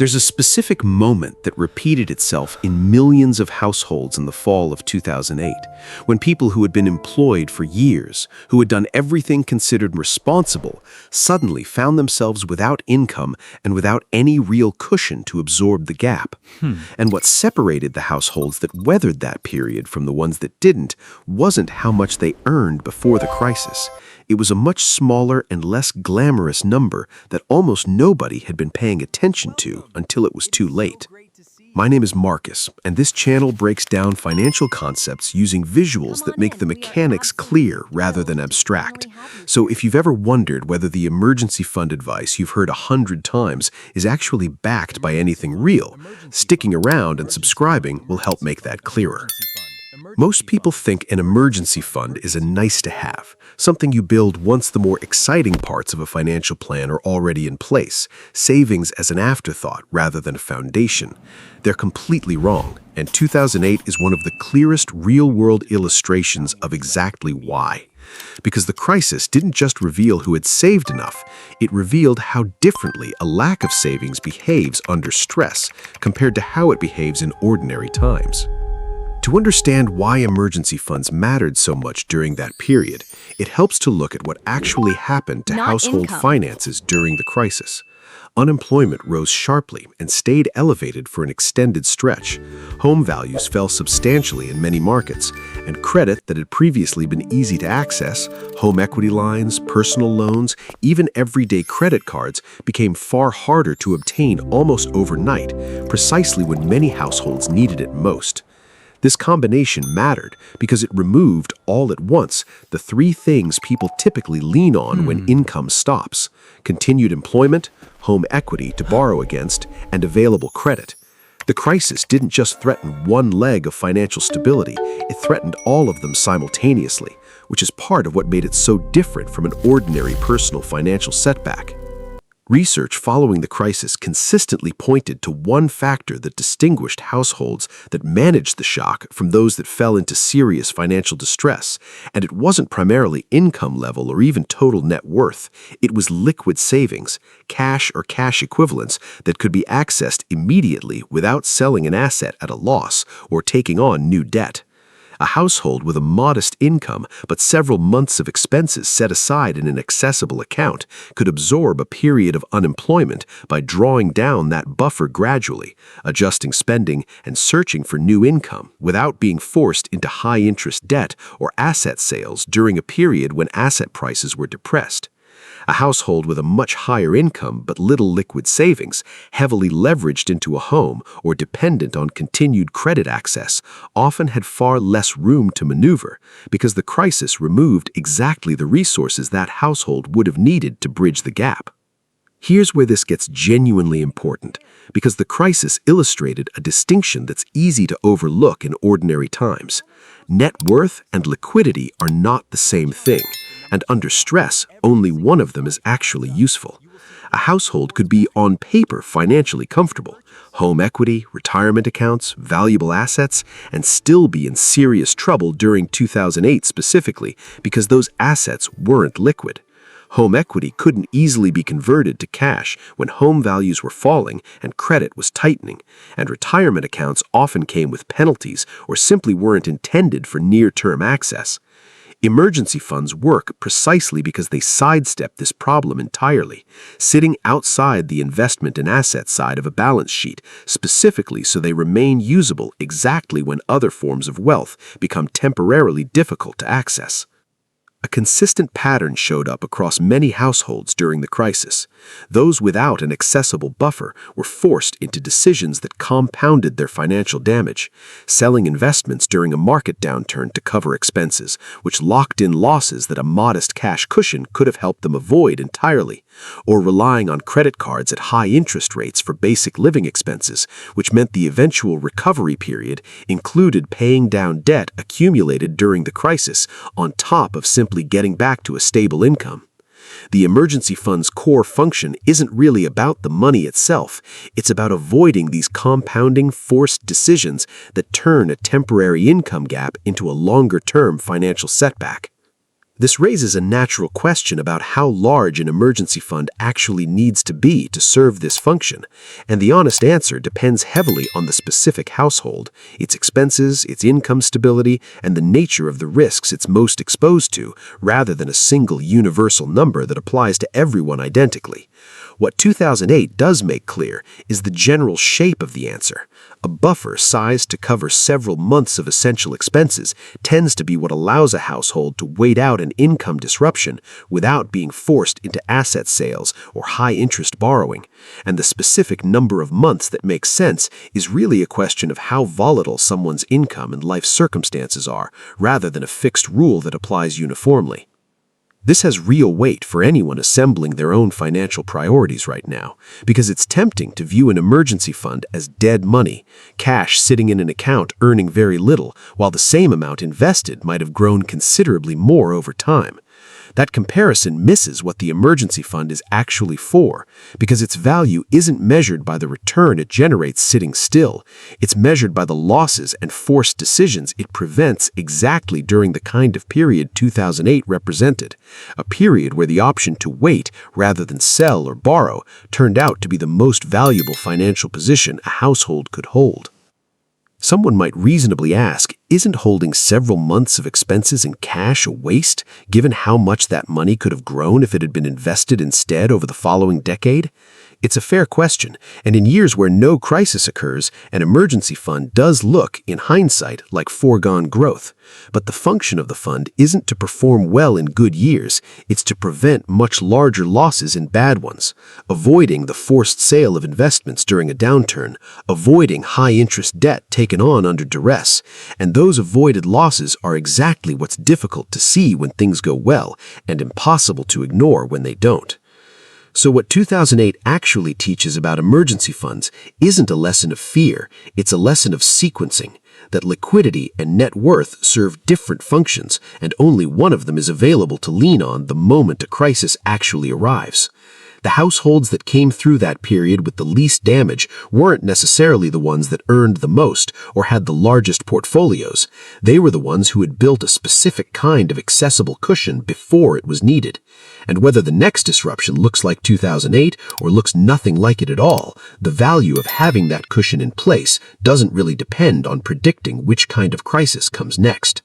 There's a specific moment that repeated itself in millions of households in the fall of 2008, when people who had been employed for years, who had done everything considered responsible, suddenly found themselves without income and without any real cushion to absorb the gap. And what separated the households that weathered that period from the ones that didn't wasn't how much they earned before the crisis. It was a much smaller and less glamorous number that almost nobody had been paying attention to until it was too late. My name is Marcus, and this channel breaks down financial concepts using visuals that make the mechanics clear rather than abstract. So if you've ever wondered whether the emergency fund advice you've heard 100 times is actually backed by anything real, sticking around and subscribing will help make that clearer. Most people think an emergency fund is a nice-to-have, something you build once the more exciting parts of a financial plan are already in place, savings as an afterthought rather than a foundation. They're completely wrong, and 2008 is one of the clearest real-world illustrations of exactly why. Because the crisis didn't just reveal who had saved enough, it revealed how differently a lack of savings behaves under stress compared to how it behaves in ordinary times. To understand why emergency funds mattered so much during that period, it helps to look at what actually happened to household finances during the crisis. Unemployment rose sharply and stayed elevated for an extended stretch. Home values fell substantially in many markets, and credit that had previously been easy to access, home equity lines, personal loans, even everyday credit cards, became far harder to obtain almost overnight, precisely when many households needed it most. This combination mattered because it removed, all at once, the three things people typically lean on when income stops: continued employment, home equity to borrow against, and available credit. The crisis didn't just threaten one leg of financial stability, it threatened all of them simultaneously, which is part of what made it so different from an ordinary personal financial setback. Research following the crisis consistently pointed to one factor that distinguished households that managed the shock from those that fell into serious financial distress, and it wasn't primarily income level or even total net worth. It was liquid savings, cash or cash equivalents that could be accessed immediately without selling an asset at a loss or taking on new debt. A household with a modest income but several months of expenses set aside in an accessible account could absorb a period of unemployment by drawing down that buffer gradually, adjusting spending and searching for new income without being forced into high-interest debt or asset sales during a period when asset prices were depressed. A household with a much higher income but little liquid savings, heavily leveraged into a home or dependent on continued credit access, often had far less room to maneuver because the crisis removed exactly the resources that household would have needed to bridge the gap. Here's where this gets genuinely important, because the crisis illustrated a distinction that's easy to overlook in ordinary times. Net worth and liquidity are not the same thing, and under stress, only one of them is actually useful. A household could be on paper financially comfortable, home equity, retirement accounts, valuable assets, and still be in serious trouble during 2008 specifically because those assets weren't liquid. Home equity couldn't easily be converted to cash when home values were falling and credit was tightening, and retirement accounts often came with penalties or simply weren't intended for near-term access. Emergency funds work precisely because they sidestep this problem entirely, sitting outside the investment and asset side of a balance sheet, specifically so they remain usable exactly when other forms of wealth become temporarily difficult to access. A consistent pattern showed up across many households during the crisis. Those without an accessible buffer were forced into decisions that compounded their financial damage, selling investments during a market downturn to cover expenses, which locked in losses that a modest cash cushion could have helped them avoid entirely, or relying on credit cards at high interest rates for basic living expenses, which meant the eventual recovery period included paying down debt accumulated during the crisis on top of simply getting back to a stable income. The emergency fund's core function isn't really about the money itself, it's about avoiding these compounding, forced decisions that turn a temporary income gap into a longer-term financial setback. This raises a natural question about how large an emergency fund actually needs to be to serve this function, and the honest answer depends heavily on the specific household, its expenses, its income stability, and the nature of the risks it's most exposed to, rather than a single universal number that applies to everyone identically. What 2008 does make clear is the general shape of the answer. A buffer sized to cover several months of essential expenses tends to be what allows a household to wait out an income disruption without being forced into asset sales or high-interest borrowing. And the specific number of months that makes sense is really a question of how volatile someone's income and life circumstances are, rather than a fixed rule that applies uniformly. This has real weight for anyone assembling their own financial priorities right now, because it's tempting to view an emergency fund as dead money, cash sitting in an account earning very little, while the same amount invested might have grown considerably more over time. That comparison misses what the emergency fund is actually for, because its value isn't measured by the return it generates sitting still. It's measured by the losses and forced decisions it prevents exactly during the kind of period 2008 represented, a period where the option to wait rather than sell or borrow turned out to be the most valuable financial position a household could hold. Someone might reasonably ask, isn't holding several months of expenses in cash a waste, given how much that money could have grown if it had been invested instead over the following decade? It's a fair question, and in years where no crisis occurs, an emergency fund does look, in hindsight, like foregone growth. But the function of the fund isn't to perform well in good years, it's to prevent much larger losses in bad ones, avoiding the forced sale of investments during a downturn, avoiding high-interest debt taken on under duress, and those avoided losses are exactly what's difficult to see when things go well and impossible to ignore when they don't. So what 2008 actually teaches about emergency funds isn't a lesson of fear, it's a lesson of sequencing, that liquidity and net worth serve different functions, and only one of them is available to lean on the moment a crisis actually arrives. The households that came through that period with the least damage weren't necessarily the ones that earned the most or had the largest portfolios. They were the ones who had built a specific kind of accessible cushion before it was needed. And whether the next disruption looks like 2008 or looks nothing like it at all, the value of having that cushion in place doesn't really depend on predicting which kind of crisis comes next.